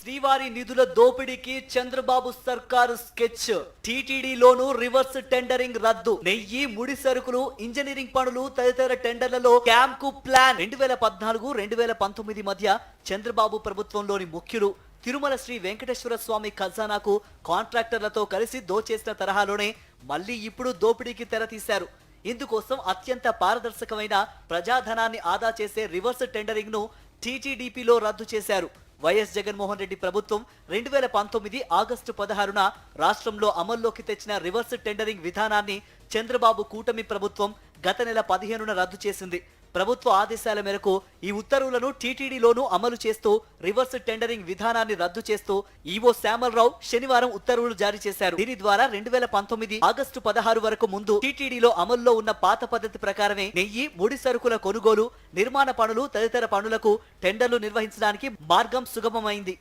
శ్రీవారి నిధుల దోపిడీకి చంద్రబాబు సర్కారు స్కెచ్. టీటీడీలోనూ రివర్స్ టెండరింగ్ రద్దు. నెయ్యి, ముడి సరుకులు, ఇంజనీరింగ్ పనులు తదితర టెండర్లలో క్యాంప్ కు ప్లాన్. 2014-2019 మధ్య చంద్రబాబు ప్రభుత్వంలోని ముఖ్యులు తిరుమల శ్రీ వెంకటేశ్వర స్వామి ఖజానాకు కాంట్రాక్టర్లతో కలిసి దోచేసిన తరహాలోనే మళ్లీ ఇప్పుడు దోపిడీకి తెరతీశారు. ఇందుకోసం అత్యంత పారదర్శకమైన ప్రజాధనాన్ని ఆదా చేసే రివర్స్ టెండరింగ్ ను టీటీడీపీలో రద్దు చేశారు. వైఎస్ జగన్మోహన్ రెడ్డి ప్రభుత్వం 2019 ఆగస్టు 16న రాష్ట్రంలో అమల్లోకి తెచ్చిన రివర్స్ టెండరింగ్ విధానాన్ని చంద్రబాబు కూటమి ప్రభుత్వం గత నెల 15న రద్దు చేసింది. ప్రభుత్వ ఆదేశాల మేరకు ఈ ఉత్తర్వులను టీటీడీలోనూ అమలు చేస్తూ రివర్స్ టెండరింగ్ విధానాన్ని రద్దు చేస్తూ ఈవో శ్యామలరావు శనివారం ఉత్తర్వులు జారీ చేశారు. దీని ద్వారా 2019 ఆగస్టు 16 వరకు ముందు టీటీడీలో అమల్లో ఉన్న పాత పద్ధతి ప్రకారమే నెయ్యి, ముడి సరుకుల కొనుగోలు, నిర్మాణ పనులు తదితర పనులకు టెండర్లు నిర్వహించడానికి మార్గం సుగమమైంది.